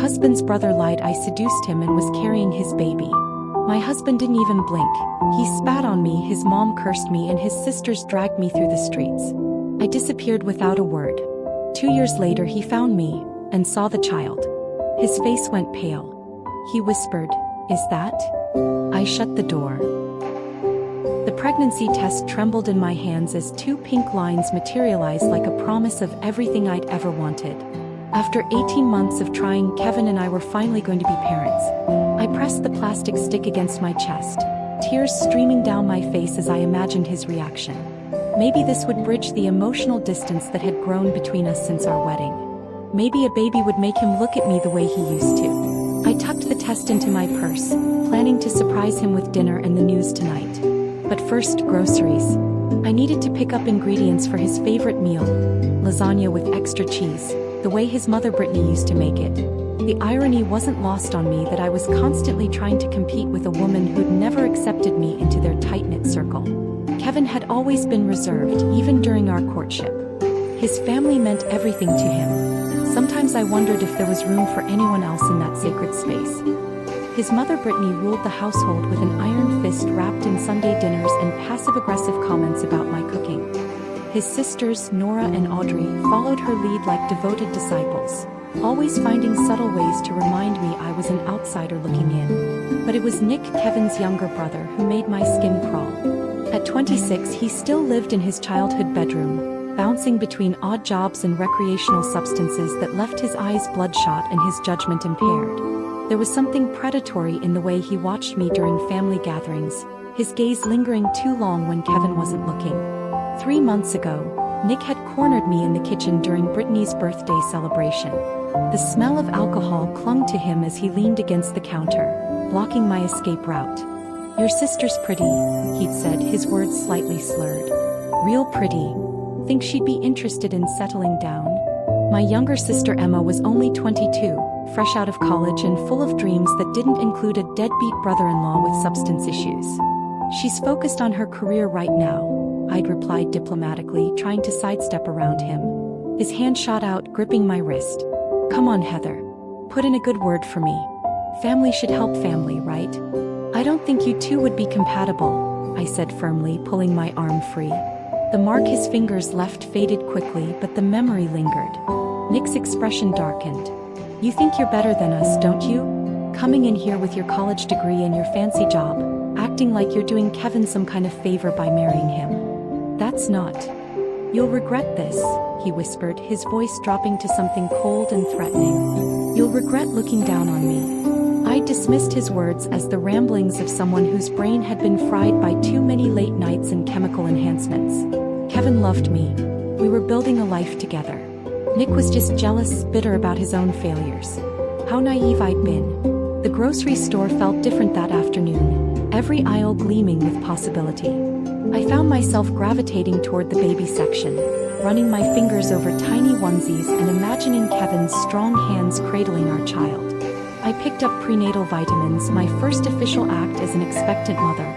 husband's brother lied I seduced him and was carrying his baby. My husband didn't even blink. He spat on me, his mom cursed me, and his sisters dragged me through the streets. I disappeared without a word. 2 years later he found me, and saw the child. His face went pale. He whispered, "Is that?" I shut the door. The pregnancy test trembled in my hands as 2 pink lines materialized like a promise of everything I'd ever wanted. After 18 months of trying, Kevin and I were finally going to be parents. I pressed the plastic stick against my chest, tears streaming down my face as I imagined his reaction. Maybe this would bridge the emotional distance that had grown between us since our wedding. Maybe a baby would make him look at me the way he used to. I tucked the test into my purse, planning to surprise him with dinner and the news tonight. But first, groceries. I needed to pick up ingredients for his favorite meal, lasagna with extra cheese, the way his mother Brittany used to make it. The irony wasn't lost on me that I was constantly trying to compete with a woman who'd never accepted me into their tight-knit circle. Kevin had always been reserved, even during our courtship. His family meant everything to him. Sometimes I wondered if there was room for anyone else in that sacred space. His mother Brittany ruled the household with an iron fist, wrapped in Sunday dinners and passive-aggressive comments about my cooking. His sisters, Nora and Audrey, followed her lead like devoted disciples, always finding subtle ways to remind me I was an outsider looking in. But it was Nick, Kevin's younger brother, who made my skin crawl. At 26, he still lived in his childhood bedroom, bouncing between odd jobs and recreational substances that left his eyes bloodshot and his judgment impaired. There was something predatory in the way he watched me during family gatherings, his gaze lingering too long when Kevin wasn't looking. 3 months ago, Nick had cornered me in the kitchen during Brittany's birthday celebration. The smell of alcohol clung to him as he leaned against the counter, blocking my escape route. "Your sister's pretty," he'd said, his words slightly slurred. "Real pretty. Think she'd be interested in settling down?" My younger sister Emma was only 22, fresh out of college and full of dreams that didn't include a deadbeat brother-in-law with substance issues. "She's focused on her career right now," I'd replied diplomatically, trying to sidestep around him. His hand shot out, gripping my wrist. "Come on, Heather. Put in a good word for me. Family should help family, right?" "I don't think you two would be compatible," I said firmly, pulling my arm free. The mark his fingers left faded quickly, but the memory lingered. Nick's expression darkened. "You think you're better than us, don't you? Coming in here with your college degree and your fancy job, acting like you're doing Kevin some kind of favor by marrying him. That's not. You'll regret this," he whispered, his voice dropping to something cold and threatening. "You'll regret looking down on me." I dismissed his words as the ramblings of someone whose brain had been fried by too many late nights and chemical enhancements. Kevin loved me. We were building a life together. Nick was just jealous, bitter about his own failures. How naive I'd been. The grocery store felt different that afternoon, every aisle gleaming with possibility. I found myself gravitating toward the baby section, running my fingers over tiny onesies and imagining Kevin's strong hands cradling our child. I picked up prenatal vitamins, my first official act as an expectant mother,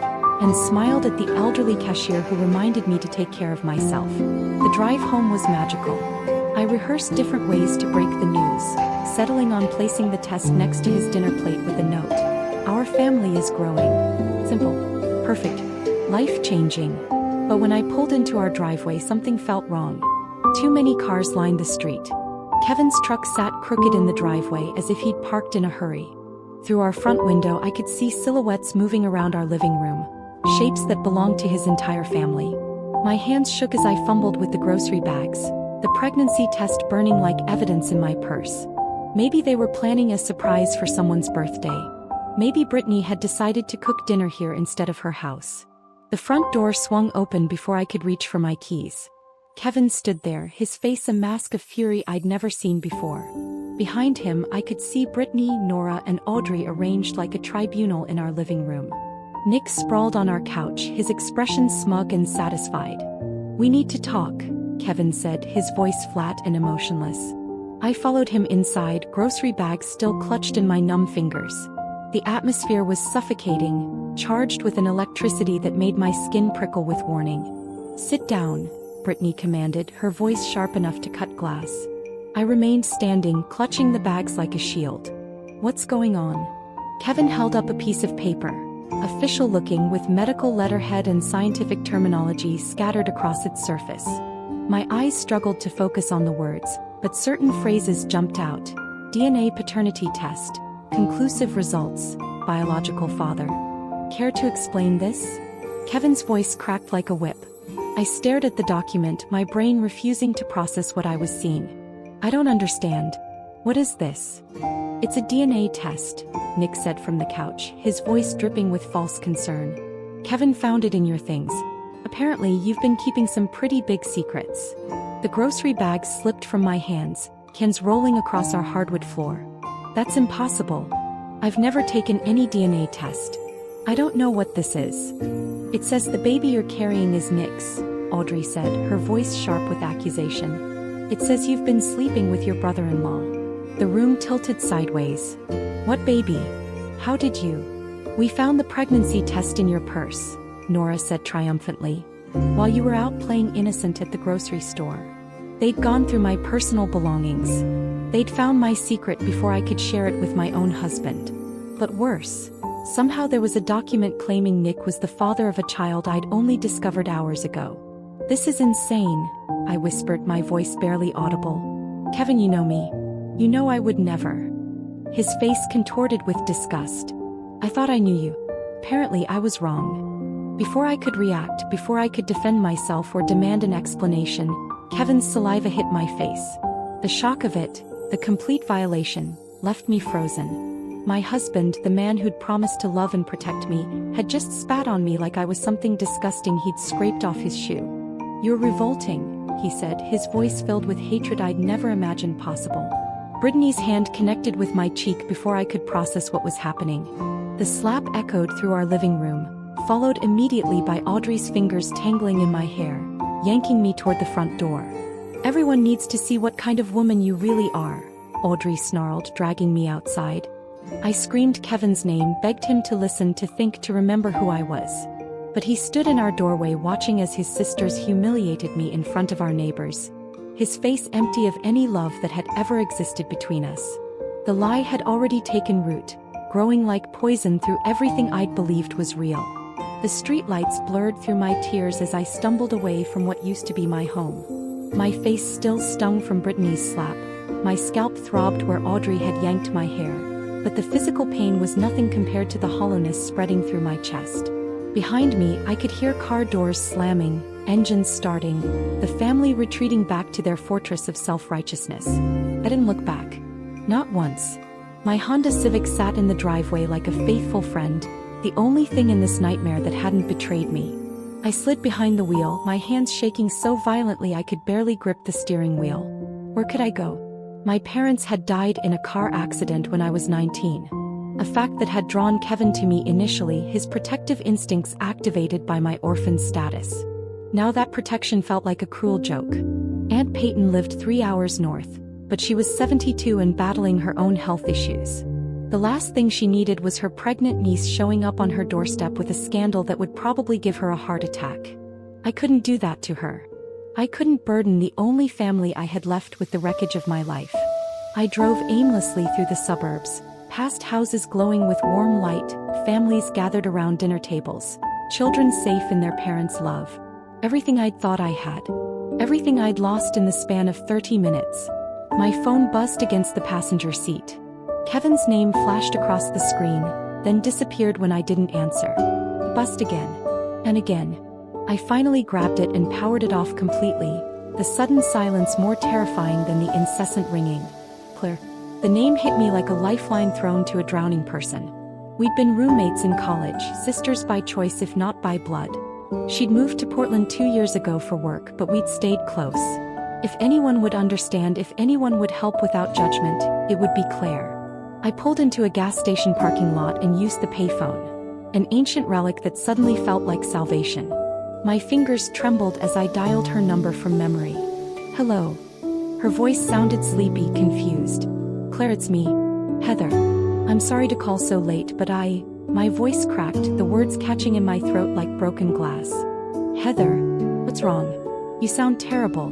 and smiled at the elderly cashier who reminded me to take care of myself. The drive home was magical. I rehearsed different ways to break the news, settling on placing the test next to his dinner plate with a note. "Our family is growing." Simple. Perfect. Life-changing. But when I pulled into our driveway, something felt wrong. Too many cars lined the street. Kevin's truck sat crooked in the driveway as if he'd parked in a hurry. Through our front window I could see silhouettes moving around our living room, shapes that belonged to his entire family. My hands shook as I fumbled with the grocery bags, the pregnancy test burning like evidence in my purse. Maybe they were planning a surprise for someone's birthday. Maybe Brittany had decided to cook dinner here instead of her house. The front door swung open before I could reach for my keys. Kevin stood there, his face a mask of fury I'd never seen before. Behind him, I could see Brittany, Nora, and Audrey arranged like a tribunal in our living room. Nick sprawled on our couch, his expression smug and satisfied. "We need to talk," Kevin said, his voice flat and emotionless. I followed him inside, grocery bags still clutched in my numb fingers. The atmosphere was suffocating, charged with an electricity that made my skin prickle with warning. "Sit down," Brittany commanded, her voice sharp enough to cut glass. I remained standing, clutching the bags like a shield. What's going on? Kevin held up a piece of paper, official looking with medical letterhead and scientific terminology scattered across its surface. My eyes struggled to focus on the words, but certain phrases jumped out. DNA paternity test, conclusive results, biological father. Care to explain this? Kevin's voice cracked like a whip. I stared at the document, my brain refusing to process what I was seeing. I don't understand. What is this? It's a DNA test, Nick said from the couch, his voice dripping with false concern. Kevin found it in your things. Apparently, you've been keeping some pretty big secrets. The grocery bag slipped from my hands, cans rolling across our hardwood floor. That's impossible. I've never taken any DNA test. I don't know what this is. It says the baby you're carrying is Nick's, Audrey said, her voice sharp with accusation. It says you've been sleeping with your brother-in-law. The room tilted sideways. What baby? How did you? We found the pregnancy test in your purse, Nora said triumphantly, while you were out playing innocent at the grocery store. They'd gone through my personal belongings. They'd found my secret before I could share it with my own husband. But worse, somehow there was a document claiming Nick was the father of a child I'd only discovered hours ago. This is insane, I whispered, my voice barely audible. Kevin, you know me. You know I would never. His face contorted with disgust. I thought I knew you. Apparently I was wrong. Before I could react, before I could defend myself or demand an explanation, Kevin's saliva hit my face. The shock of it, the complete violation, left me frozen. My husband, the man who'd promised to love and protect me, had just spat on me like I was something disgusting he'd scraped off his shoe. You're revolting, he said, his voice filled with hatred I'd never imagined possible. Brittany's hand connected with my cheek before I could process what was happening. The slap echoed through our living room, followed immediately by Audrey's fingers tangling in my hair, yanking me toward the front door. Everyone needs to see what kind of woman you really are, Audrey snarled, dragging me outside. I screamed Kevin's name, begged him to listen, to think, to remember who I was. But he stood in our doorway watching as his sisters humiliated me in front of our neighbors. His face empty of any love that had ever existed between us. The lie had already taken root, growing like poison through everything I'd believed was real. The streetlights blurred through my tears as I stumbled away from what used to be my home. My face still stung from Brittany's slap. My scalp throbbed where Audrey had yanked my hair, but the physical pain was nothing compared to the hollowness spreading through my chest. Behind me, I could hear car doors slamming, engines starting, the family retreating back to their fortress of self-righteousness. I didn't look back. Not once. My Honda Civic sat in the driveway like a faithful friend, the only thing in this nightmare that hadn't betrayed me. I slid behind the wheel, my hands shaking so violently I could barely grip the steering wheel. Where could I go? My parents had died in a car accident when I was 19. A fact that had drawn Kevin to me initially, his protective instincts activated by my orphan status. Now that protection felt like a cruel joke. Aunt Peyton lived 3 hours north, but she was 72 and battling her own health issues. The last thing she needed was her pregnant niece showing up on her doorstep with a scandal that would probably give her a heart attack. I couldn't do that to her. I couldn't burden the only family I had left with the wreckage of my life. I drove aimlessly through the suburbs, past houses glowing with warm light, families gathered around dinner tables, children safe in their parents' love. Everything I'd thought I had. Everything I'd lost in the span of 30 minutes. My phone buzzed against the passenger seat. Kevin's name flashed across the screen, then disappeared when I didn't answer. It buzzed again. And again. I finally grabbed it and powered it off completely, the sudden silence more terrifying than the incessant ringing. Claire. The name hit me like a lifeline thrown to a drowning person. We'd been roommates in college, sisters by choice if not by blood. She'd moved to Portland 2 years ago for work, but we'd stayed close. If anyone would understand, if anyone would help without judgment, it would be Claire. I pulled into a gas station parking lot and used the payphone, an ancient relic that suddenly felt like salvation. My fingers trembled as I dialed her number from memory. Hello. Her voice sounded sleepy, confused. Claire, it's me. Heather. I'm sorry to call so late, but My voice cracked, the words catching in my throat like broken glass. Heather. What's wrong? You sound terrible.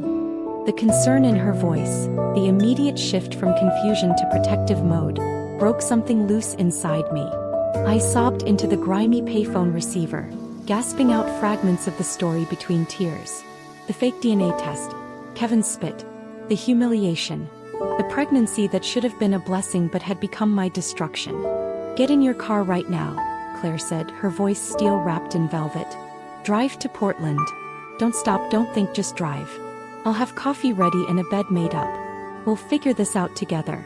The concern in her voice, the immediate shift from confusion to protective mode. broke something loose inside me. I sobbed into the grimy payphone receiver, gasping out fragments of the story between tears. The fake DNA test, Kevin's spit, the humiliation, the pregnancy that should have been a blessing but had become my destruction. "Get in your car right now," Claire said, her voice steel-wrapped in velvet. "Drive to Portland. Don't stop, don't think, just drive. I'll have coffee ready and a bed made up. We'll figure this out together."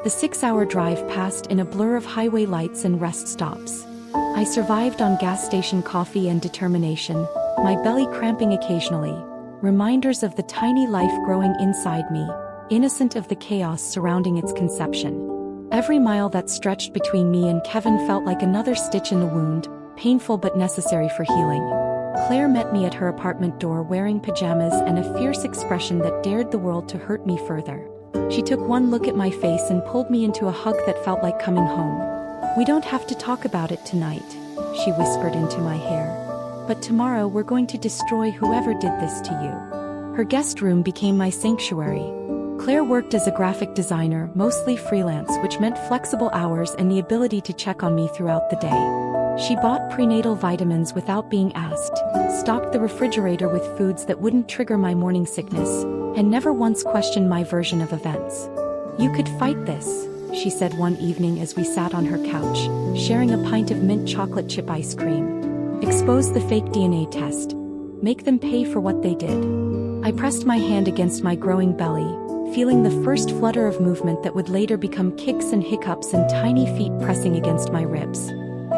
The 6-hour drive passed in a blur of highway lights and rest stops. I survived on gas station coffee and determination, my belly cramping occasionally, reminders of the tiny life growing inside me, innocent of the chaos surrounding its conception. Every mile that stretched between me and Kevin felt like another stitch in the wound, painful but necessary for healing. Claire met me at her apartment door wearing pajamas and a fierce expression that dared the world to hurt me further. She took one look at my face and pulled me into a hug that felt like coming home. "We don't have to talk about it tonight," she whispered into my hair. "But tomorrow we're going to destroy whoever did this to you." Her guest room became my sanctuary. Claire worked as a graphic designer, mostly freelance, which meant flexible hours and the ability to check on me throughout the day. She bought prenatal vitamins without being asked, stocked the refrigerator with foods that wouldn't trigger my morning sickness, and never once questioned my version of events. "You could fight this," she said one evening as we sat on her couch, sharing a pint of mint chocolate chip ice cream. "Expose the fake DNA test. Make them pay for what they did." I pressed my hand against my growing belly, feeling the first flutter of movement that would later become kicks and hiccups and tiny feet pressing against my ribs.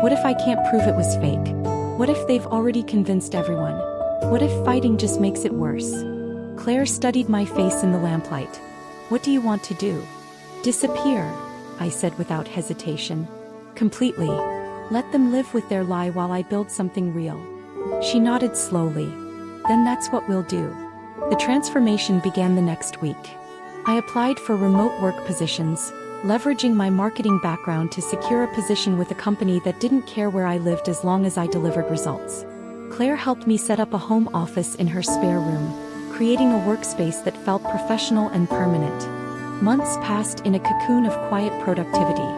What if I can't prove it was fake? What if they've already convinced everyone? What if fighting just makes it worse? Claire studied my face in the lamplight. "What do you want to do?" "Disappear," I said without hesitation. "Completely. Let them live with their lie while I build something real." She nodded slowly. "Then that's what we'll do." The transformation began the next week. I applied for remote work positions, leveraging my marketing background to secure a position with a company that didn't care where I lived as long as I delivered results. Claire helped me set up a home office in her spare room, creating a workspace that felt professional and permanent. Months passed in a cocoon of quiet productivity.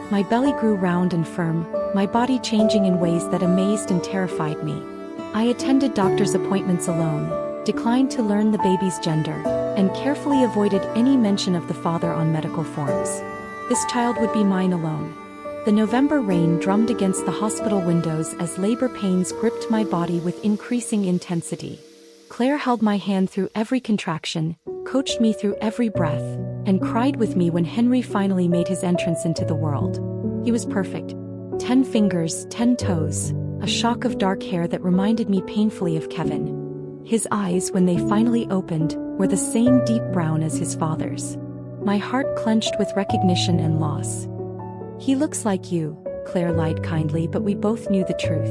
My belly grew round and firm, my body changing in ways that amazed and terrified me. I attended doctor's appointments alone, declined to learn the baby's gender, and carefully avoided any mention of the father on medical forms. This child would be mine alone. The November rain drummed against the hospital windows as labor pains gripped my body with increasing intensity. Claire held my hand through every contraction, coached me through every breath, and cried with me when Henry finally made his entrance into the world. He was perfect. 10 fingers, 10 toes, a shock of dark hair that reminded me painfully of Kevin. His eyes, when they finally opened, were the same deep brown as his father's. My heart clenched with recognition and loss. "He looks like you," Claire lied kindly, but we both knew the truth.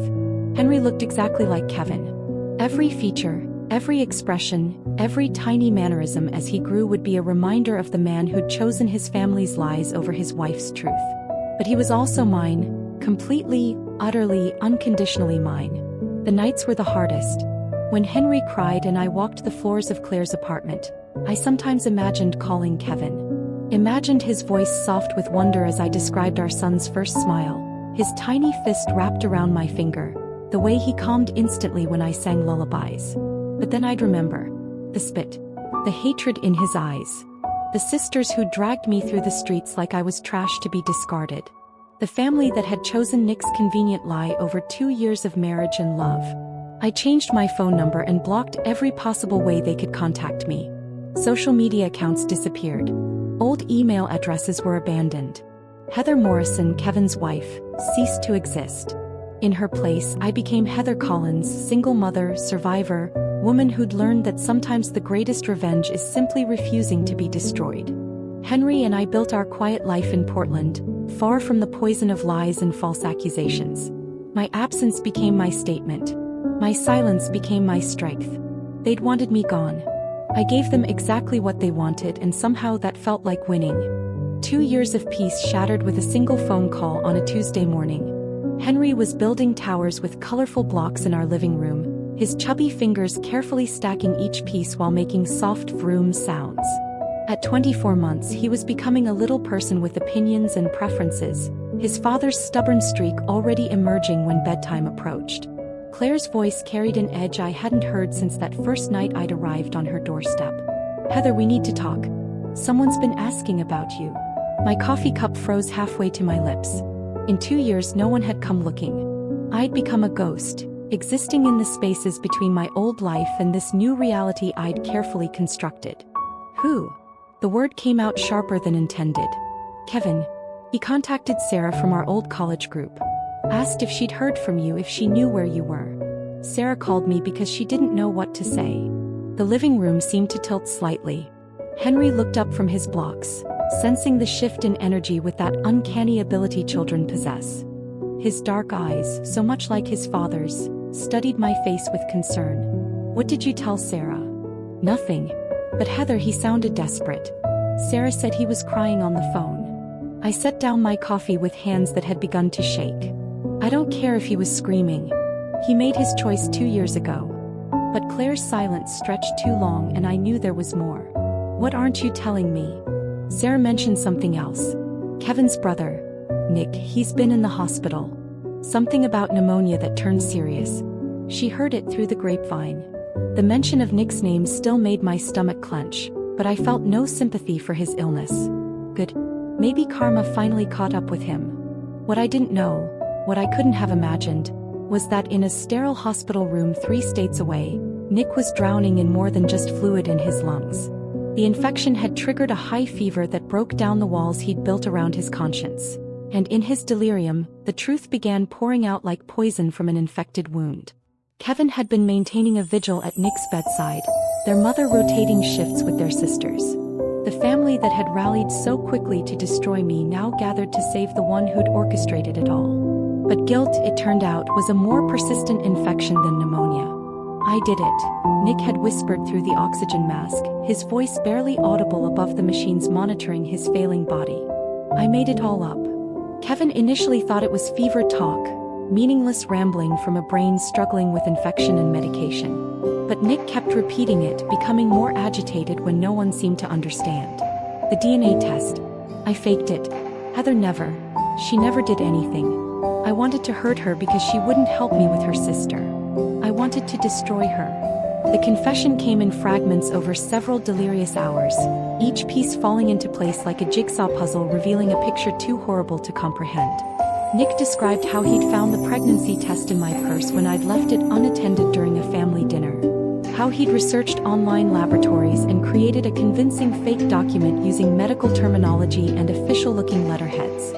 Henry looked exactly like Kevin. Every feature, every expression, every tiny mannerism as he grew would be a reminder of the man who'd chosen his family's lies over his wife's truth. But he was also mine, completely, utterly, unconditionally mine. The nights were the hardest. When Henry cried and I walked the floors of Claire's apartment, I sometimes imagined calling Kevin. Imagined his voice soft with wonder as I described our son's first smile, his tiny fist wrapped around my finger, the way he calmed instantly when I sang lullabies. But then I'd remember. The spit. The hatred in his eyes. The sisters who dragged me through the streets like I was trash to be discarded. The family that had chosen Nick's convenient lie over 2 years of marriage and love. I changed my phone number and blocked every possible way they could contact me. Social media accounts disappeared. Old email addresses were abandoned. Heather Morrison, Kevin's wife, ceased to exist. In her place, I became Heather Collins, single mother, survivor, woman who'd learned that sometimes the greatest revenge is simply refusing to be destroyed. Henry and I built our quiet life in Portland, far from the poison of lies and false accusations. My absence became my statement. My silence became my strength. They'd wanted me gone. I gave them exactly what they wanted, and somehow that felt like winning. 2 years of peace shattered with a single phone call on a Tuesday morning. Henry was building towers with colorful blocks in our living room, his chubby fingers carefully stacking each piece while making soft vroom sounds. At 24 months, he was becoming a little person with opinions and preferences, his father's stubborn streak already emerging when bedtime approached. Claire's voice carried an edge I hadn't heard since that first night I'd arrived on her doorstep. "Heather, we need to talk. Someone's been asking about you." My coffee cup froze halfway to my lips. In 2 years, no one had come looking. I'd become a ghost, existing in the spaces between my old life and this new reality I'd carefully constructed. "Who?" The word came out sharper than intended. "Kevin. He contacted Sarah from our old college group. Asked if she'd heard from you, if she knew where you were." Sarah called me because she didn't know what to say. The living room seemed to tilt slightly. Henry looked up from his blocks, sensing the shift in energy with that uncanny ability children possess. His dark eyes, so much like his father's, studied my face with concern. "What did you tell Sarah?" "Nothing. But Heather," he sounded desperate. "Sarah said he was crying on the phone." I set down my coffee with hands that had begun to shake. "I don't care if he was screaming. He made his choice 2 years ago." But Claire's silence stretched too long and I knew there was more. "What aren't you telling me?" Sarah mentioned something else. "Kevin's brother. Nick, he's been in the hospital. Something about pneumonia that turned serious." She heard it through the grapevine. The mention of Nick's name still made my stomach clench, but I felt no sympathy for his illness. Good. Maybe karma finally caught up with him. What I didn't know, what I couldn't have imagined, was that in a sterile hospital room 3 states away, Nick was drowning in more than just fluid in his lungs. The infection had triggered a high fever that broke down the walls he'd built around his conscience. And in his delirium, the truth began pouring out like poison from an infected wound. Kevin had been maintaining a vigil at Nick's bedside, their mother rotating shifts with their sisters. The family that had rallied so quickly to destroy me now gathered to save the one who'd orchestrated it all. But guilt, it turned out, was a more persistent infection than pneumonia. "I did it," Nick had whispered through the oxygen mask, his voice barely audible above the machines monitoring his failing body. "I made it all up." Kevin initially thought it was fever talk, meaningless rambling from a brain struggling with infection and medication. But Nick kept repeating it, becoming more agitated when no one seemed to understand. "The DNA test. I faked it. Heather never. She never did anything. I wanted to hurt her because she wouldn't help me with her sister. I wanted to destroy her." The confession came in fragments over several delirious hours, each piece falling into place like a jigsaw puzzle, revealing a picture too horrible to comprehend. Nick described how he'd found the pregnancy test in my purse when I'd left it unattended during a family dinner. How he'd researched online laboratories and created a convincing fake document using medical terminology and official-looking letterheads.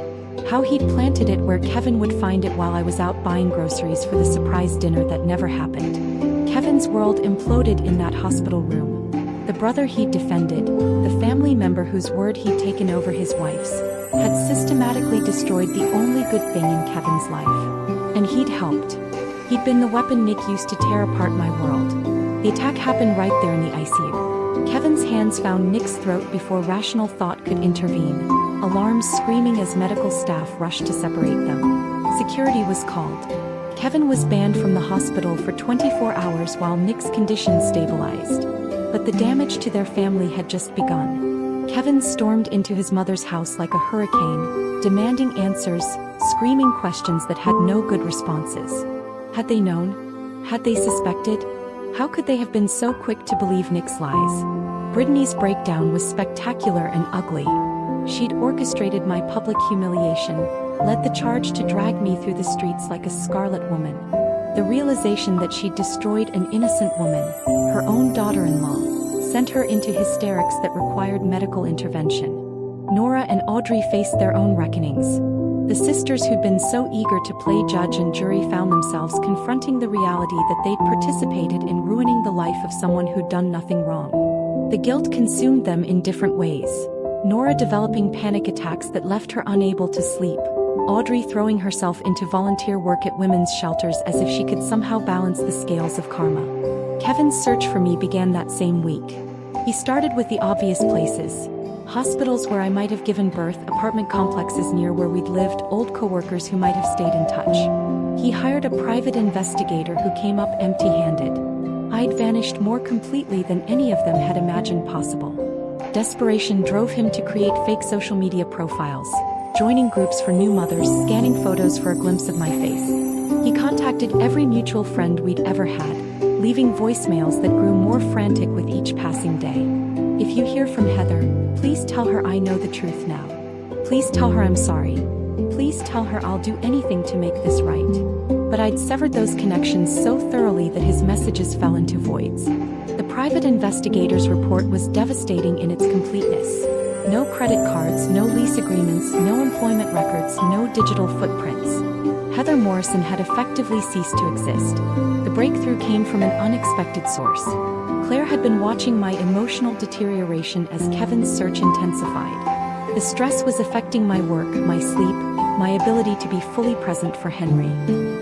How he'd planted it where Kevin would find it while I was out buying groceries for the surprise dinner that never happened. Kevin's world imploded in that hospital room. The brother he'd defended, the family member whose word he'd taken over his wife's, had systematically destroyed the only good thing in Kevin's life. And he'd helped. He'd been the weapon Nick used to tear apart my world. The attack happened right there in the ICU. Kevin's hands found Nick's throat before rational thought could intervene, alarms screaming as medical staff rushed to separate them. Security was called. Kevin was banned from the hospital for 24 hours while Nick's condition stabilized. But the damage to their family had just begun. Kevin stormed into his mother's house like a hurricane, demanding answers, screaming questions that had no good responses. Had they known? Had they suspected? How could they have been so quick to believe Nick's lies? Brittany's breakdown was spectacular and ugly. She'd orchestrated my public humiliation, led the charge to drag me through the streets like a scarlet woman. The realization that she'd destroyed an innocent woman, her own daughter-in-law, sent her into hysterics that required medical intervention. Nora and Audrey faced their own reckonings. The sisters who'd been so eager to play judge and jury found themselves confronting the reality that they'd participated in ruining the life of someone who'd done nothing wrong. The guilt consumed them in different ways. Nora developing panic attacks that left her unable to sleep. Audrey throwing herself into volunteer work at women's shelters as if she could somehow balance the scales of karma. Kevin's search for me began that same week. He started with the obvious places. Hospitals where I might have given birth, apartment complexes near where we'd lived, old coworkers who might have stayed in touch. He hired a private investigator who came up empty-handed. I'd vanished more completely than any of them had imagined possible. Desperation drove him to create fake social media profiles, joining groups for new mothers, scanning photos for a glimpse of my face. He contacted every mutual friend we'd ever had, leaving voicemails that grew more frantic with each passing day. If you hear from Heather, please tell her I know the truth now. Please tell her I'm sorry. Please tell her I'll do anything to make this right. But I'd severed those connections so thoroughly that his messages fell into voids. The private investigator's report was devastating in its completeness. No credit cards, no lease agreements, no employment records, no digital footprints. Heather Morrison had effectively ceased to exist. The breakthrough came from an unexpected source. Claire had been watching my emotional deterioration as Kevin's search intensified. The stress was affecting my work, my sleep, my ability to be fully present for Henry.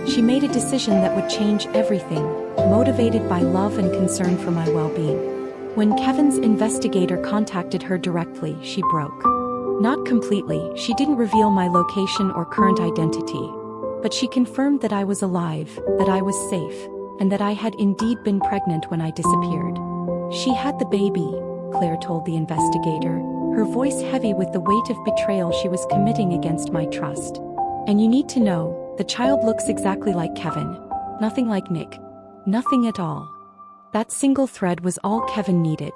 She made a decision that would change everything, motivated by love and concern for my well-being. When Kevin's investigator contacted her directly, she broke. Not completely, she didn't reveal my location or current identity. But she confirmed that I was alive, that I was safe, and that I had indeed been pregnant when I disappeared. She had the baby, Claire told the investigator, her voice heavy with the weight of betrayal she was committing against my trust. And you need to know, the child looks exactly like Kevin. Nothing like Nick. Nothing at all. That single thread was all Kevin needed.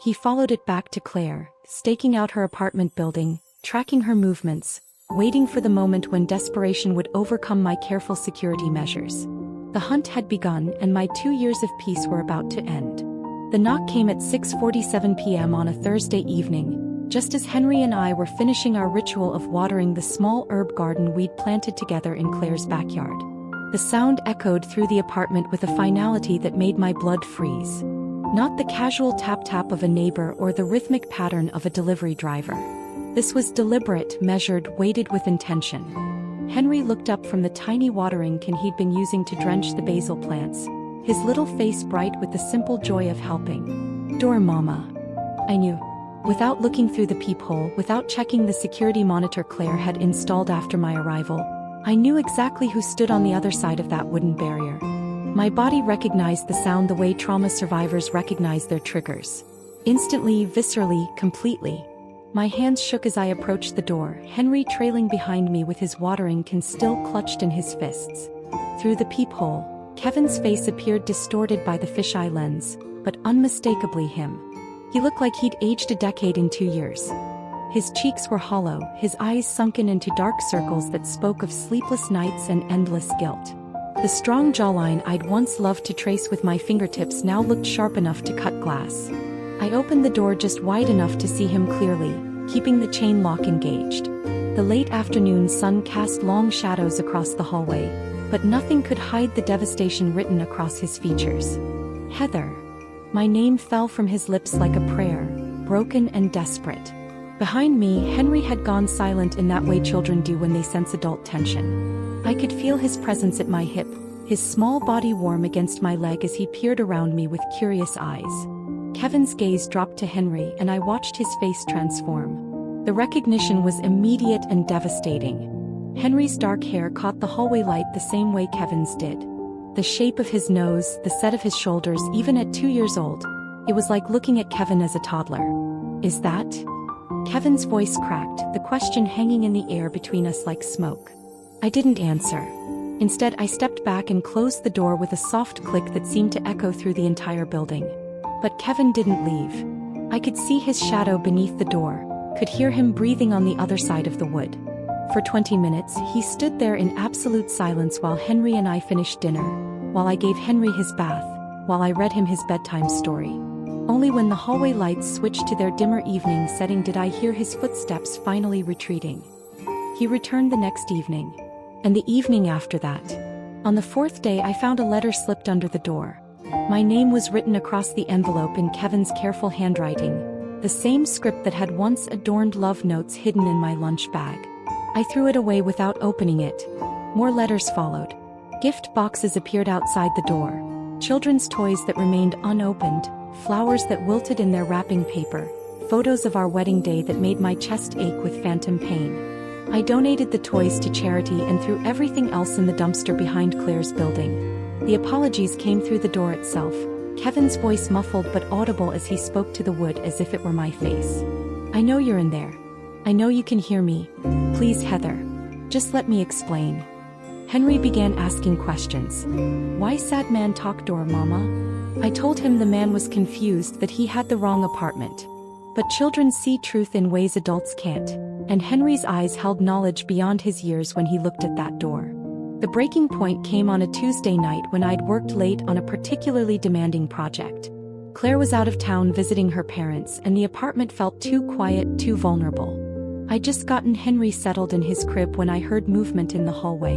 He followed it back to Claire, staking out her apartment building, tracking her movements, waiting for the moment when desperation would overcome my careful security measures. The hunt had begun and my 2 years of peace were about to end. The knock came at 6:47 p.m. on a Thursday evening, just as Henry and I were finishing our ritual of watering the small herb garden we'd planted together in Claire's backyard. The sound echoed through the apartment with a finality that made my blood freeze. Not the casual tap-tap of a neighbor or the rhythmic pattern of a delivery driver. This was deliberate, measured, weighted with intention. Henry looked up from the tiny watering can he'd been using to drench the basil plants, his little face bright with the simple joy of helping. "Door, Mama." I knew. Without looking through the peephole, without checking the security monitor Claire had installed after my arrival, I knew exactly who stood on the other side of that wooden barrier. My body recognized the sound the way trauma survivors recognize their triggers. Instantly, viscerally, completely. My hands shook as I approached the door, Henry trailing behind me with his watering can still clutched in his fists. Through the peephole, Kevin's face appeared distorted by the fisheye lens, but unmistakably him. He looked like he'd aged a decade in 2 years. His cheeks were hollow, his eyes sunken into dark circles that spoke of sleepless nights and endless guilt. The strong jawline I'd once loved to trace with my fingertips now looked sharp enough to cut glass. I opened the door just wide enough to see him clearly, keeping the chain lock engaged. The late afternoon sun cast long shadows across the hallway, but nothing could hide the devastation written across his features. "Heather." My name fell from his lips like a prayer, broken and desperate. Behind me, Henry had gone silent in that way children do when they sense adult tension. I could feel his presence at my hip, his small body warm against my leg as he peered around me with curious eyes. Kevin's gaze dropped to Henry and I watched his face transform. The recognition was immediate and devastating. Henry's dark hair caught the hallway light the same way Kevin's did. The shape of his nose, the set of his shoulders, even at 2 years old. It was like looking at Kevin as a toddler. "Is that?" Kevin's voice cracked, the question hanging in the air between us like smoke. I didn't answer. Instead, I stepped back and closed the door with a soft click that seemed to echo through the entire building. But Kevin didn't leave. I could see his shadow beneath the door, could hear him breathing on the other side of the wood. For 20 minutes, he stood there in absolute silence while Henry and I finished dinner, while I gave Henry his bath, while I read him his bedtime story. Only when the hallway lights switched to their dimmer evening setting did I hear his footsteps finally retreating. He returned the next evening. And the evening after that. On the 4th day I found a letter slipped under the door. My name was written across the envelope in Kevin's careful handwriting, the same script that had once adorned love notes hidden in my lunch bag. I threw it away without opening it. More letters followed. Gift boxes appeared outside the door. Children's toys that remained unopened, flowers that wilted in their wrapping paper, photos of our wedding day that made my chest ache with phantom pain. I donated the toys to charity and threw everything else in the dumpster behind Claire's building. The apologies came through the door itself, Kevin's voice muffled but audible as he spoke to the wood as if it were my face. I know you're in there. I know you can hear me. Please, Heather. Just let me explain. Henry began asking questions. Why sad man talk door, Mama? I told him the man was confused that he had the wrong apartment. But children see truth in ways adults can't, and Henry's eyes held knowledge beyond his years when he looked at that door. The breaking point came on a Tuesday night when I'd worked late on a particularly demanding project. Claire was out of town visiting her parents and the apartment felt too quiet, too vulnerable. I'd just gotten Henry settled in his crib when I heard movement in the hallway.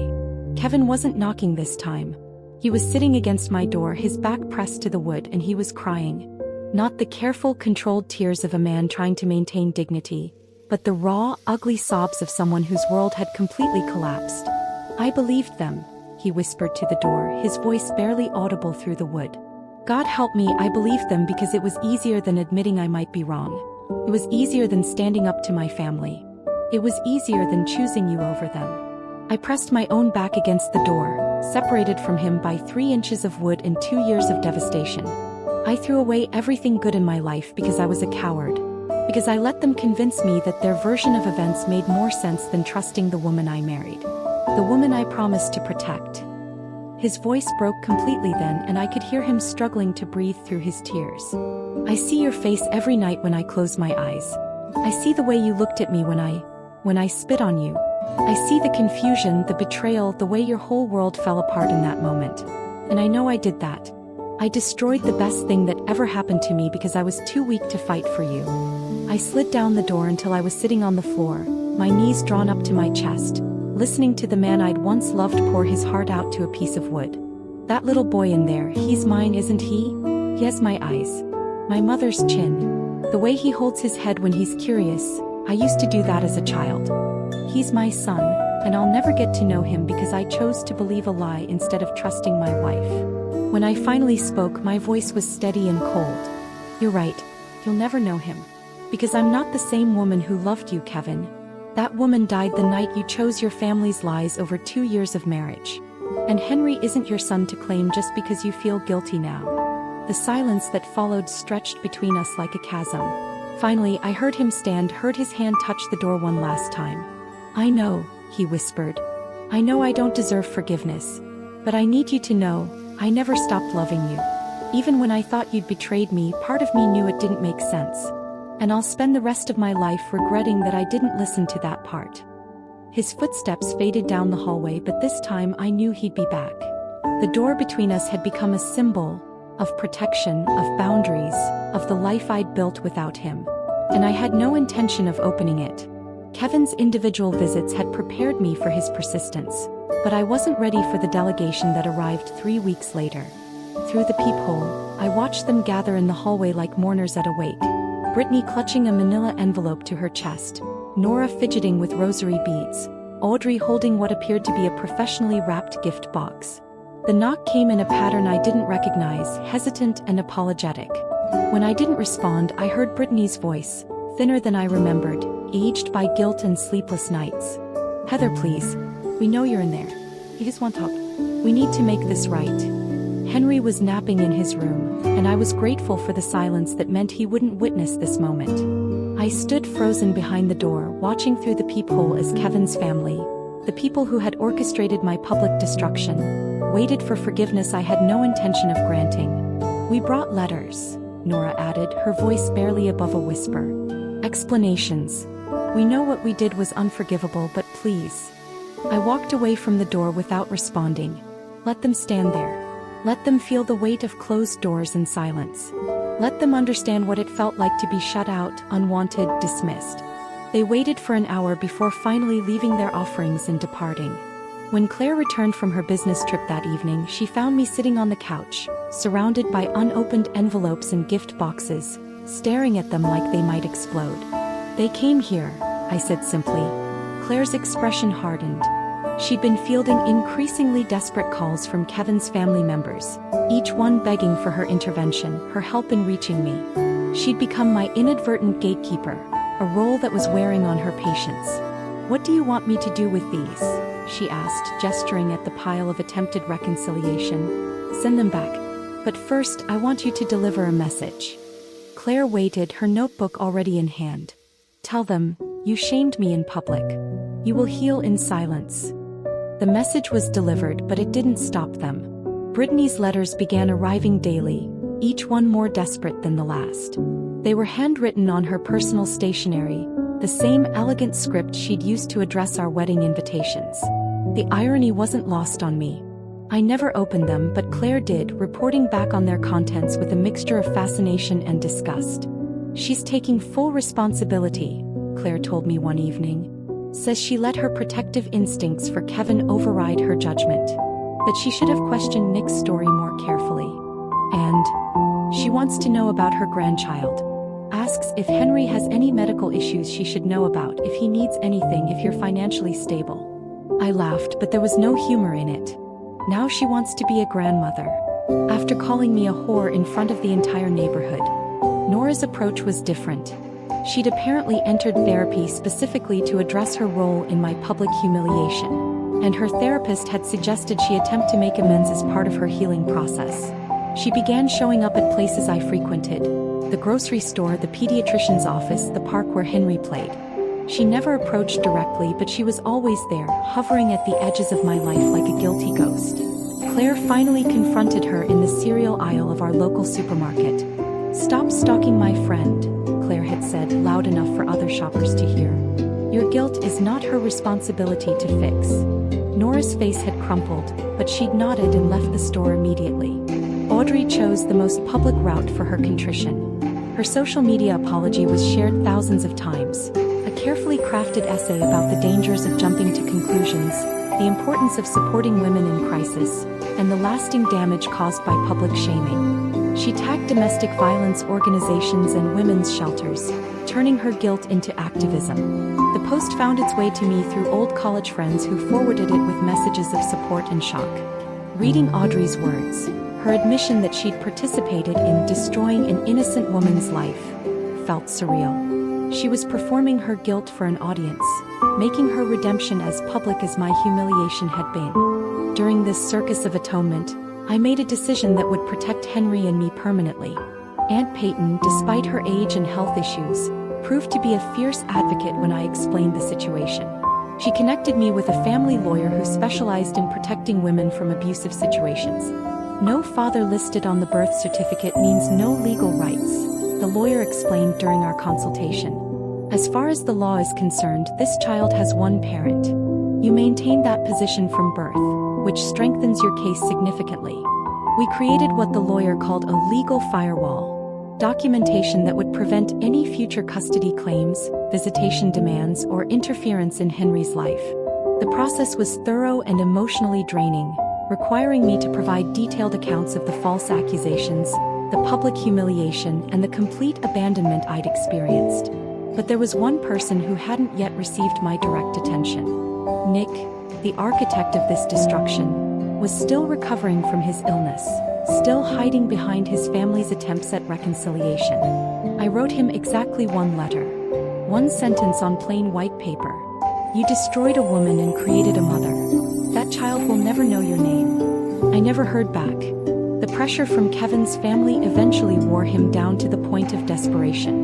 Kevin wasn't knocking this time. He was sitting against my door, his back pressed to the wood, and he was crying. Not the careful, controlled tears of a man trying to maintain dignity, but the raw, ugly sobs of someone whose world had completely collapsed. I believed them, he whispered to the door, his voice barely audible through the wood. God help me, I believed them because it was easier than admitting I might be wrong. It was easier than standing up to my family. It was easier than choosing you over them. I pressed my own back against the door, separated from him by 3 inches of wood and 2 years of devastation. I threw away everything good in my life because I was a coward. Because I let them convince me that their version of events made more sense than trusting the woman I married. The woman I promised to protect. His voice broke completely then, and I could hear him struggling to breathe through his tears. I see your face every night when I close my eyes. I see the way you looked at me when I spit on you. I see the confusion, the betrayal, the way your whole world fell apart in that moment. And I know I did that. I destroyed the best thing that ever happened to me because I was too weak to fight for you. I slid down the door until I was sitting on the floor, my knees drawn up to my chest, listening to the man I'd once loved pour his heart out to a piece of wood. That little boy in there, he's mine, isn't he? He has my eyes. My mother's chin. The way he holds his head when he's curious. I used to do that as a child. He's my son, and I'll never get to know him because I chose to believe a lie instead of trusting my wife. When I finally spoke, my voice was steady and cold. You're right, you'll never know him. Because I'm not the same woman who loved you, Kevin. That woman died the night you chose your family's lies over 2 years of marriage. And Henry isn't your son to claim just because you feel guilty now. The silence that followed stretched between us like a chasm. Finally, I heard him stand, heard his hand touch the door one last time. I know, he whispered. I know I don't deserve forgiveness. But I need you to know, I never stopped loving you. Even when I thought you'd betrayed me, part of me knew it didn't make sense. And I'll spend the rest of my life regretting that I didn't listen to that part. His footsteps faded down the hallway, but this time I knew he'd be back. The door between us had become a symbol of protection, of boundaries, of the life I'd built without him. And I had no intention of opening it. Kevin's individual visits had prepared me for his persistence, but I wasn't ready for the delegation that arrived 3 weeks later. Through the peephole, I watched them gather in the hallway like mourners at a wake. Brittany clutching a manila envelope to her chest, Nora fidgeting with rosary beads, Audrey holding what appeared to be a professionally wrapped gift box. The knock came in a pattern I didn't recognize, hesitant and apologetic. When I didn't respond, I heard Brittany's voice, thinner than I remembered, aged by guilt and sleepless nights. Heather, please. We know you're in there. You just want to talk. We need to make this right. Henry was napping in his room, and I was grateful for the silence that meant he wouldn't witness this moment. I stood frozen behind the door, watching through the peephole as Kevin's family, the people who had orchestrated my public destruction, waited for forgiveness I had no intention of granting. We brought letters, Nora added, her voice barely above a whisper. Explanations. We know what we did was unforgivable, but please. I walked away from the door without responding. Let them stand there. Let them feel the weight of closed doors and silence. Let them understand what it felt like to be shut out, unwanted, dismissed. They waited for an hour before finally leaving their offerings and departing. When Claire returned from her business trip that evening, she found me sitting on the couch, surrounded by unopened envelopes and gift boxes, staring at them like they might explode. They came here, I said simply. Claire's expression hardened. She'd been fielding increasingly desperate calls from Kevin's family members, each one begging for her intervention, her help in reaching me. She'd become my inadvertent gatekeeper, a role that was wearing on her patience. What do you want me to do with these? She asked, gesturing at the pile of attempted reconciliation. Send them back. But first, I want you to deliver a message." Claire waited, her notebook already in hand. "Tell them, you shamed me in public. You will heal in silence." The message was delivered, but it didn't stop them. Brittany's letters began arriving daily, each one more desperate than the last. They were handwritten on her personal stationery, the same elegant script she'd used to address our wedding invitations. The irony wasn't lost on me. I never opened them, but Claire did, reporting back on their contents with a mixture of fascination and disgust. "She's taking full responsibility," Claire told me one evening. "Says she let her protective instincts for Kevin override her judgment. That she should have questioned Nick's story more carefully. And she wants to know about her grandchild. Asks if Henry has any medical issues she should know about, if he needs anything, if you're financially stable." I laughed, but there was no humor in it. Now she wants to be a grandmother. After calling me a whore in front of the entire neighborhood. Nora's approach was different. She'd apparently entered therapy specifically to address her role in my public humiliation. And her therapist had suggested she attempt to make amends as part of her healing process. She began showing up at places I frequented. The grocery store, the pediatrician's office, the park where Henry played. She never approached directly, but she was always there, hovering at the edges of my life like a guilty ghost. Claire finally confronted her in the cereal aisle of our local supermarket. "Stop stalking my friend," Claire had said, loud enough for other shoppers to hear. "Your guilt is not her responsibility to fix." Nora's face had crumpled, but she'd nodded and left the store immediately. Audrey chose the most public route for her contrition. Her social media apology was shared thousands of times. A carefully crafted essay about the dangers of jumping to conclusions, the importance of supporting women in crisis, and the lasting damage caused by public shaming. She tagged domestic violence organizations and women's shelters, turning her guilt into activism. The post found its way to me through old college friends who forwarded it with messages of support and shock. Reading Audrey's words, her admission that she'd participated in destroying an innocent woman's life, felt surreal. She was performing her guilt for an audience, making her redemption as public as my humiliation had been. During this circus of atonement, I made a decision that would protect Henry and me permanently. Aunt Peyton, despite her age and health issues, proved to be a fierce advocate when I explained the situation. She connected me with a family lawyer who specialized in protecting women from abusive situations. "No father listed on the birth certificate means no legal rights," the lawyer explained during our consultation. "As far as the law is concerned, this child has one parent. You maintain that position from birth, which strengthens your case significantly." We created what the lawyer called a legal firewall. Documentation that would prevent any future custody claims, visitation demands, or interference in Henry's life. The process was thorough and emotionally draining, requiring me to provide detailed accounts of the false accusations, the public humiliation, and the complete abandonment I'd experienced. But there was one person who hadn't yet received my direct attention. Nick, the architect of this destruction, was still recovering from his illness, still hiding behind his family's attempts at reconciliation. I wrote him exactly one letter. One sentence on plain white paper. "You destroyed a woman and created a mother. That child will never know your name." I never heard back. The pressure from Kevin's family eventually wore him down to the point of desperation.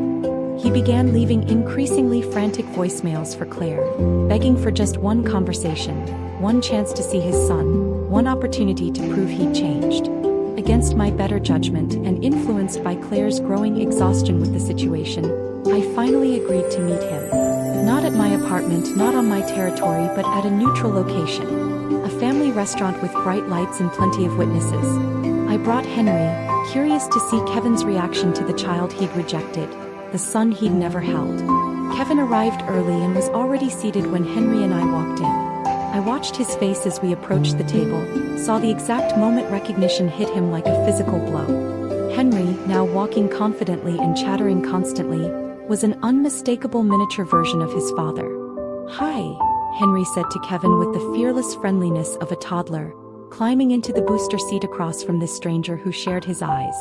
He began leaving increasingly frantic voicemails for Claire, begging for just one conversation, one chance to see his son, one opportunity to prove he'd changed. Against my better judgment and influenced by Claire's growing exhaustion with the situation, I finally agreed to meet him. Not at my apartment, not on my territory, but at a neutral location. A family restaurant with bright lights and plenty of witnesses. I brought Henry, curious to see Kevin's reaction to the child he'd rejected, the son he'd never held. Kevin arrived early and was already seated when Henry and I walked in. I watched his face as we approached the table, saw the exact moment recognition hit him like a physical blow. Henry, now walking confidently and chattering constantly, was an unmistakable miniature version of his father. "Hi," Henry said to Kevin with the fearless friendliness of a toddler, climbing into the booster seat across from this stranger who shared his eyes.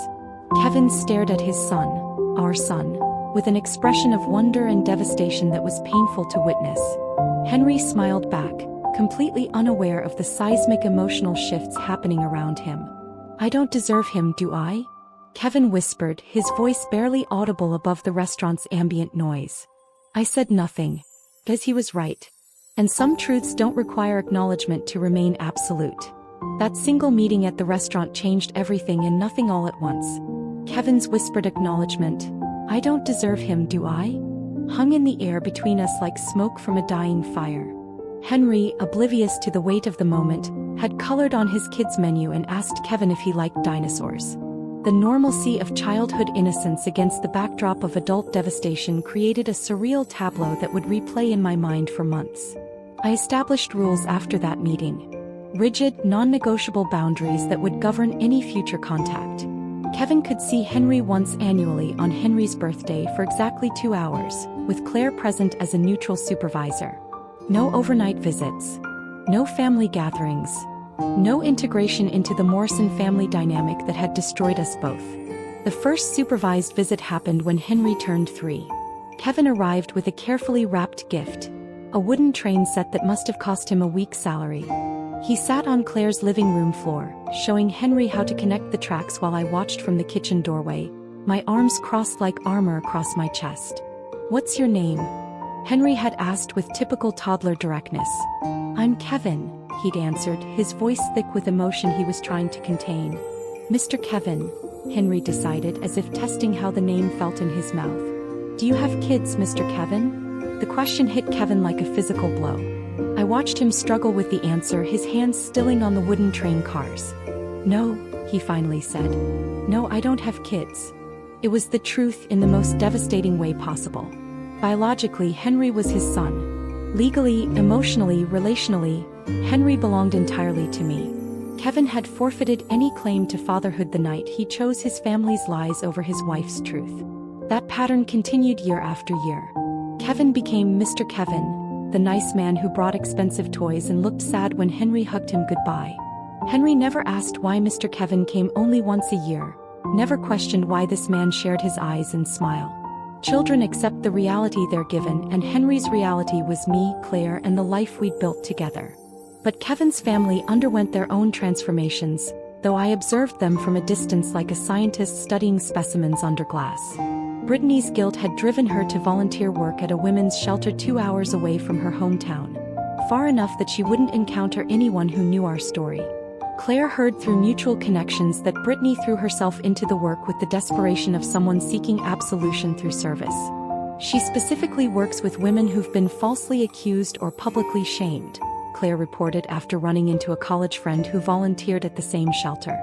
Kevin stared at his son, our son, with an expression of wonder and devastation that was painful to witness. Henry smiled back, completely unaware of the seismic emotional shifts happening around him. I don't deserve him, do I? Kevin whispered, his voice barely audible above the restaurant's ambient noise. I said nothing, because he was right. And some truths don't require acknowledgement to remain absolute. That single meeting at the restaurant changed everything and nothing all at once. Kevin's whispered acknowledgement, I don't deserve him, do I? Hung in the air between us like smoke from a dying fire. Henry, oblivious to the weight of the moment, had colored on his kids' menu and asked Kevin if he liked dinosaurs. The normalcy of childhood innocence against the backdrop of adult devastation created a surreal tableau that would replay in my mind for months. I established rules after that meeting. Rigid, non-negotiable boundaries that would govern any future contact. Kevin could see Henry once annually on Henry's birthday for exactly 2 hours, with Claire present as a neutral supervisor. No overnight visits. No family gatherings. No integration into the Morrison family dynamic that had destroyed us both. The first supervised visit happened when Henry turned 3. Kevin arrived with a carefully wrapped gift. A wooden train set that must have cost him a week's salary. He sat on Claire's living room floor, showing Henry how to connect the tracks while I watched from the kitchen doorway, my arms crossed like armor across my chest. What's your name? Henry had asked with typical toddler directness. I'm Kevin, he'd answered, his voice thick with emotion he was trying to contain. Mr. Kevin, Henry decided, as if testing how the name felt in his mouth. Do you have kids, Mr. Kevin? The question hit Kevin like a physical blow. I watched him struggle with the answer, his hands stilling on the wooden train cars. No, he finally said. No, I don't have kids. It was the truth in the most devastating way possible. Biologically, Henry was his son. Legally, emotionally, relationally, Henry belonged entirely to me. Kevin had forfeited any claim to fatherhood the night he chose his family's lies over his wife's truth. That pattern continued year after year. Kevin became Mr. Kevin, the nice man who brought expensive toys and looked sad when Henry hugged him goodbye. Henry never asked why Mr. Kevin came only once a year, never questioned why this man shared his eyes and smile. Children accept the reality they're given, and Henry's reality was me, Claire, and the life we'd built together. But Kevin's family underwent their own transformations, though I observed them from a distance like a scientist studying specimens under glass. Brittany's guilt had driven her to volunteer work at a women's shelter 2 hours away from her hometown, far enough that she wouldn't encounter anyone who knew our story. Claire heard through mutual connections that Brittany threw herself into the work with the desperation of someone seeking absolution through service. She specifically works with women who've been falsely accused or publicly shamed, Claire reported after running into a college friend who volunteered at the same shelter.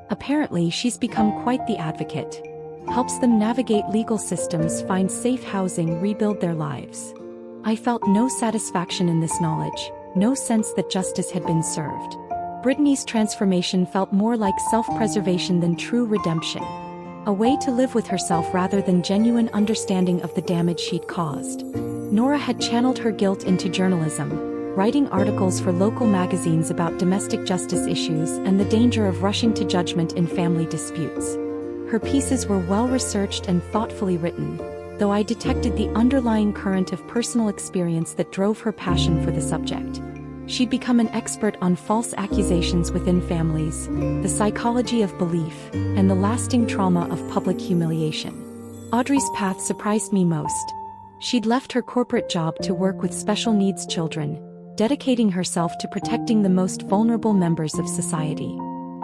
Apparently, she's become quite the advocate. Helps them navigate legal systems, find safe housing, rebuild their lives. I felt no satisfaction in this knowledge, no sense that justice had been served. Brittany's transformation felt more like self-preservation than true redemption. A way to live with herself rather than genuine understanding of the damage she'd caused. Nora had channeled her guilt into journalism, writing articles for local magazines about domestic justice issues and the danger of rushing to judgment in family disputes. Her pieces were well-researched and thoughtfully written, though I detected the underlying current of personal experience that drove her passion for the subject. She'd become an expert on false accusations within families, the psychology of belief, and the lasting trauma of public humiliation. Audrey's path surprised me most. She'd left her corporate job to work with special needs children, dedicating herself to protecting the most vulnerable members of society.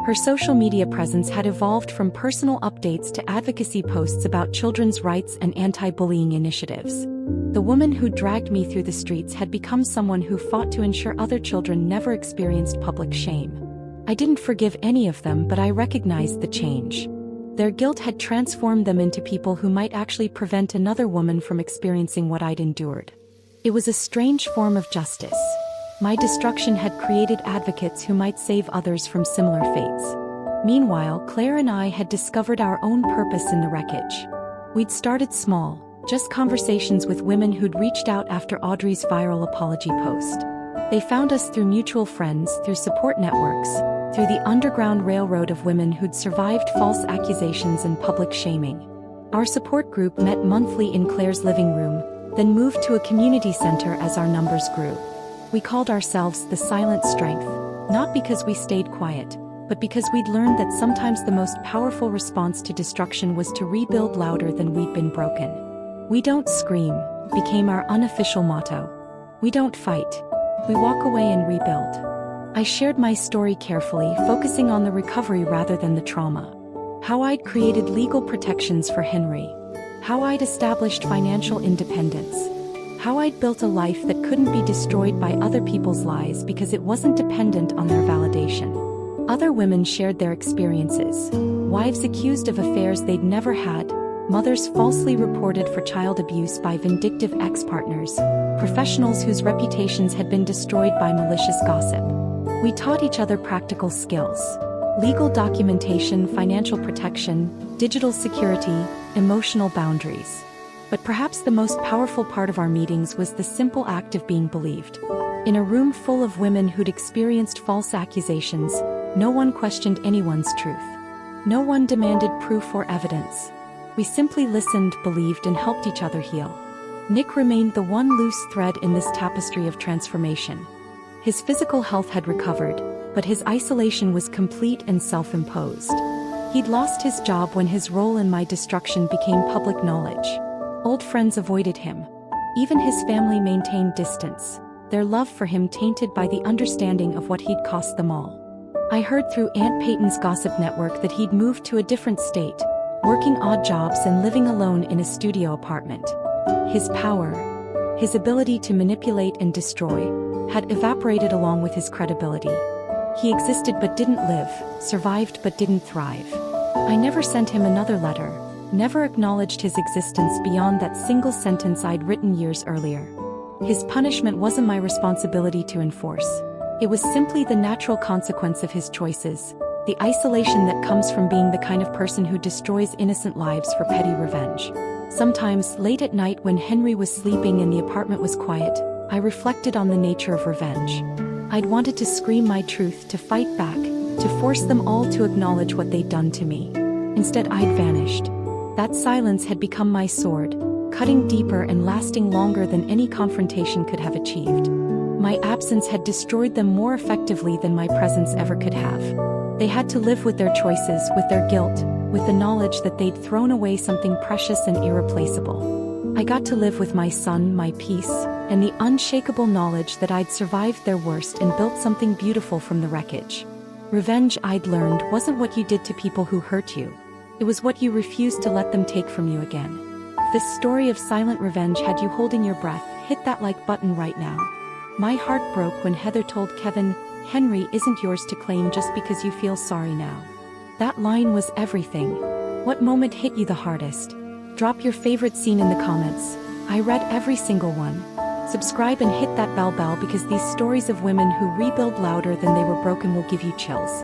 Her social media presence had evolved from personal updates to advocacy posts about children's rights and anti-bullying initiatives. The woman who dragged me through the streets had become someone who fought to ensure other children never experienced public shame. I didn't forgive any of them, but I recognized the change. Their guilt had transformed them into people who might actually prevent another woman from experiencing what I'd endured. It was a strange form of justice. My destruction had created advocates who might save others from similar fates. Meanwhile, Claire and I had discovered our own purpose in the wreckage. We'd started small, just conversations with women who'd reached out after Audrey's viral apology post. They found us through mutual friends, through support networks, through the underground railroad of women who'd survived false accusations and public shaming. Our support group met monthly in Claire's living room, then moved to a community center as our numbers grew. We called ourselves the Silent Strength, not because we stayed quiet, but because we'd learned that sometimes the most powerful response to destruction was to rebuild louder than we'd been broken. "We don't scream" became our unofficial motto. We don't fight. We walk away and rebuild. I shared my story carefully, focusing on the recovery rather than the trauma. How I'd created legal protections for Henry. How I'd established financial independence. How I'd built a life that couldn't be destroyed by other people's lies because it wasn't dependent on their validation. Other women shared their experiences. Wives accused of affairs they'd never had, mothers falsely reported for child abuse by vindictive ex-partners, professionals whose reputations had been destroyed by malicious gossip. We taught each other practical skills: legal documentation, financial protection, digital security, emotional boundaries. But perhaps the most powerful part of our meetings was the simple act of being believed. In a room full of women who'd experienced false accusations, no one questioned anyone's truth. No one demanded proof or evidence. We simply listened, believed, and helped each other heal. Nick remained the one loose thread in this tapestry of transformation. His physical health had recovered, but his isolation was complete and self-imposed. He'd lost his job when his role in my destruction became public knowledge. Old friends avoided him. Even his family maintained distance, their love for him tainted by the understanding of what he'd cost them all. I heard through Aunt Peyton's gossip network that he'd moved to a different state, working odd jobs and living alone in a studio apartment. His power, his ability to manipulate and destroy, had evaporated along with his credibility. He existed but didn't live, survived but didn't thrive. I never sent him another letter, never acknowledged his existence beyond that single sentence I'd written years earlier. His punishment wasn't my responsibility to enforce. It was simply the natural consequence of his choices, the isolation that comes from being the kind of person who destroys innocent lives for petty revenge. Sometimes, late at night when Henry was sleeping and the apartment was quiet, I reflected on the nature of revenge. I'd wanted to scream my truth, to fight back, to force them all to acknowledge what they'd done to me. Instead, I'd vanished. That silence had become my sword, cutting deeper and lasting longer than any confrontation could have achieved. My absence had destroyed them more effectively than my presence ever could have. They had to live with their choices, with their guilt, with the knowledge that they'd thrown away something precious and irreplaceable. I got to live with my son, my peace, and the unshakable knowledge that I'd survived their worst and built something beautiful from the wreckage. Revenge, I'd learned, wasn't what you did to people who hurt you. It was what you refused to let them take from you again. If this story of silent revenge had you holding your breath, hit that like button right now. My heart broke when Heather told Kevin, "Henry isn't yours to claim just because you feel sorry now." That line was everything. What moment hit you the hardest? Drop your favorite scene in the comments. I read every single one. Subscribe and hit that bell because these stories of women who rebuild louder than they were broken will give you chills.